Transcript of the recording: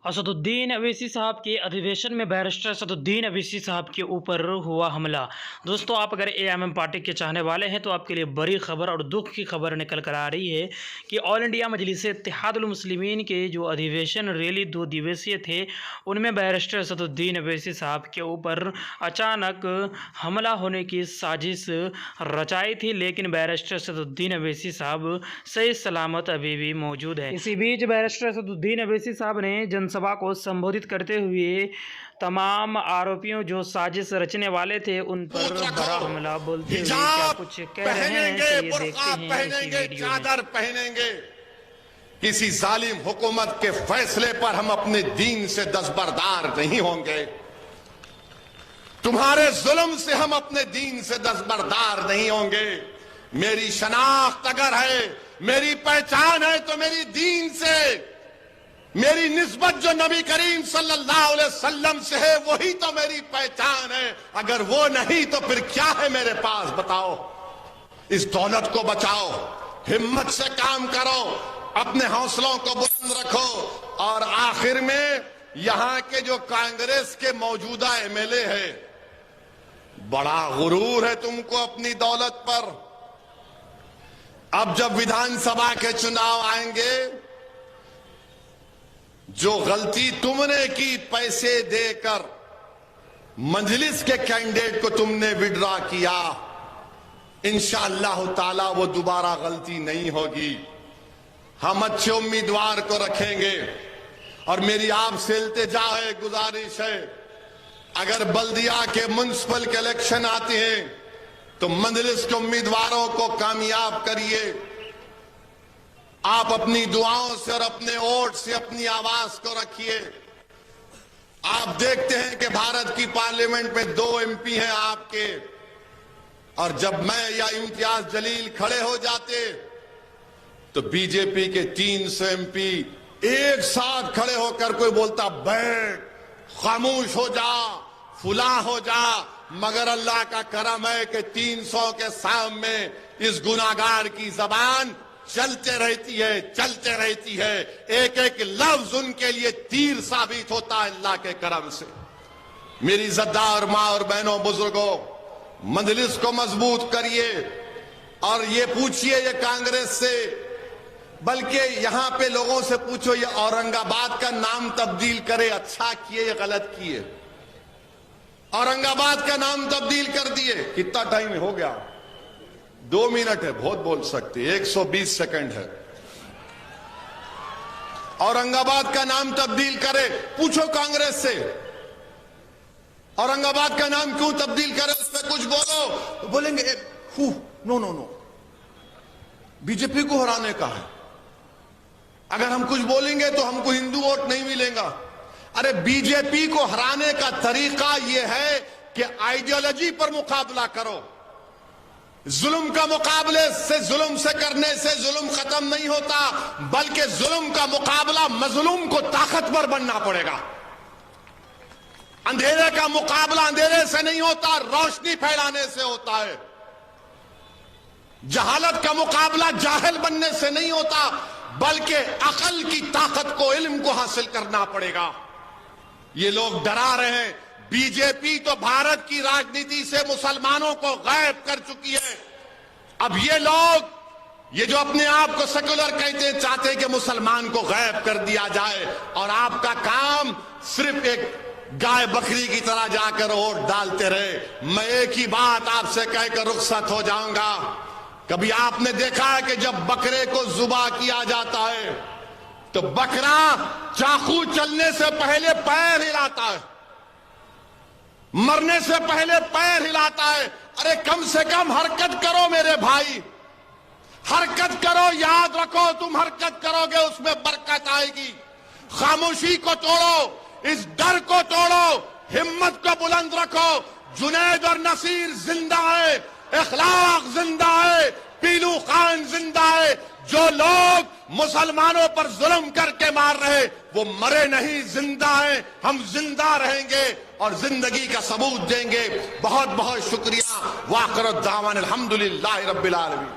असदुद्दीन अवैसी साहब के अधिवेशन में बैरिस्टर असदुद्दीन अवैसी साहब के ऊपर हुआ हमला। दोस्तों, आप अगर एएमएम पार्टी के चाहने वाले हैं तो आपके लिए बड़ी खबर और दुख की खबर निकल कर आ रही है कि ऑल इंडिया मजलिस इत्तेहादुल मुस्लिमीन के जो अधिवेशन रैली 2 दिवसीय थे, उनमें बैरिस्टर असदुद्दीन अवैसी साहब के ऊपर अचानक हमला होने की साजिश रचाई थी, लेकिन बैरिस्टर असदुद्दीन अवैसी साहब सही सलामत अभी भी मौजूद है। इसी बीच बैरिस्टर असदुद्दीन अवैसी साहब ने जनसभा को संबोधित करते हुए तमाम आरोपियों जो साजिश रचने वाले थे उन पर बड़ा हमला बोलते हुए क्या कुछ कह रहे हैं, चलिए देखते हैं। चादर पहनेंगे, किसी जालिम हुकूमत के फैसले पर हम अपने दीन से दस्तबरदार नहीं होंगे। तुम्हारे जुल्म से हम अपने दीन से दस्तबरदार नहीं होंगे। मेरी शनाख्त अगर है, मेरी पहचान है तो मेरी दीन से, मेरी निस्बत जो नबी करीम सल्लल्लाहु अलैहि वसल्लम से है वही तो मेरी पहचान है। अगर वो नहीं तो फिर क्या है मेरे पास, बताओ। इस दौलत को बचाओ, हिम्मत से काम करो, अपने हौसलों को बुलंद रखो। और आखिर में यहां के जो कांग्रेस के मौजूदा एमएलए है, बड़ा गुरूर है तुमको अपनी दौलत पर। अब जब विधानसभा के चुनाव आएंगे, जो गलती तुमने की पैसे देकर मजलिस के कैंडिडेट को तुमने विड्रॉ किया, इंशाअल्लाह ताला वो दोबारा गलती नहीं होगी। हम अच्छे उम्मीदवार को रखेंगे। और मेरी आपसे इल्तिजा है, गुजारिश है, अगर बल्दिया के म्युनिसिपल के इलेक्शन आते हैं तो मजलिस के उम्मीदवारों को कामयाब करिए। आप अपनी दुआओं से और अपने वोट से अपनी आवाज को रखिए। आप देखते हैं कि भारत की पार्लियामेंट में 2 एमपी हैं आपके, और जब मैं या इम्तियाज जलील खड़े हो जाते तो बीजेपी के 300 एमपी एक साथ खड़े होकर कोई बोलता बैठ, खामोश हो जा, फुला हो जा। मगर अल्लाह का करम है कि 300 के सामने इस गुनाहगार की जबान चलते रहती है, चलते रहती है। एक एक लफ्ज उनके लिए तीर साबित होता है अल्लाह के करम से। मेरी इज्जतदार मां और बहनों, बुजुर्गों, मजलिस को मजबूत करिए। और ये पूछिए ये कांग्रेस से, बल्कि यहां पे लोगों से पूछो ये औरंगाबाद का नाम तब्दील करे, अच्छा किए या गलत किए। औरंगाबाद का नाम तब्दील कर दिए। कितना टाइम हो गया? 2 मिनट है, बहुत बोल सकते, 120 सेकंड है। औरंगाबाद का नाम तब्दील करे, पूछो कांग्रेस से औरंगाबाद का नाम क्यों तब्दील करे, उस पर कुछ बोलो तो बोलेंगे नो नो नो, बीजेपी को हराने का है। अगर हम कुछ बोलेंगे तो हमको हिंदू वोट नहीं मिलेगा। अरे बीजेपी को हराने का तरीका यह है कि आइडियोलॉजी पर मुकाबला करो। जुल्म का मुकाबले से, जुल्म से करने से जुल्म खत्म नहीं होता, बल्कि जुल्म का मुकाबला मजलूम को ताकतवर बनना पड़ेगा। अंधेरे का मुकाबला अंधेरे से नहीं होता, रोशनी फैलाने से होता है। जहालत का मुकाबला जाहिल बनने से नहीं होता, बल्कि अकल की ताकत को, इल्म को हासिल करना पड़ेगा। ये लोग डरा रहे हैं। बीजेपी तो भारत की राजनीति से मुसलमानों को गायब कर चुकी है। अब ये लोग, ये जो अपने आप को सेकुलर कहते हैं, चाहते हैं कि मुसलमान को गायब कर दिया जाए। और आपका काम सिर्फ एक गाय बकरी की तरह जाकर वोट डालते रहे। मैं एक ही बात आपसे कहकर रुखसत हो जाऊंगा। कभी आपने देखा है कि जब बकरे को जुबा किया जाता है तो बकरा चाकू चलने से पहले पैर हिलाता है, मरने से पहले पैर हिलाता है। अरे कम से कम हरकत करो मेरे भाई, हरकत करो। याद रखो, तुम हरकत करोगे उसमें बरकत आएगी। खामोशी को तोड़ो, इस डर को तोड़ो, हिम्मत को बुलंद रखो। जुनैद और नसीर जिंदा है, इखलाक जिंदा है, पीलू खान जिंदा है। जो लोग मुसलमानों पर जुल्म करके मार रहे वो मरे नहीं, जिंदा हैं। हम जिंदा रहेंगे और जिंदगी का सबूत देंगे। बहुत बहुत शुक्रिया। वाखिर दावान अल्हम्दुलिल्लाहि रब्बिल आलमीन।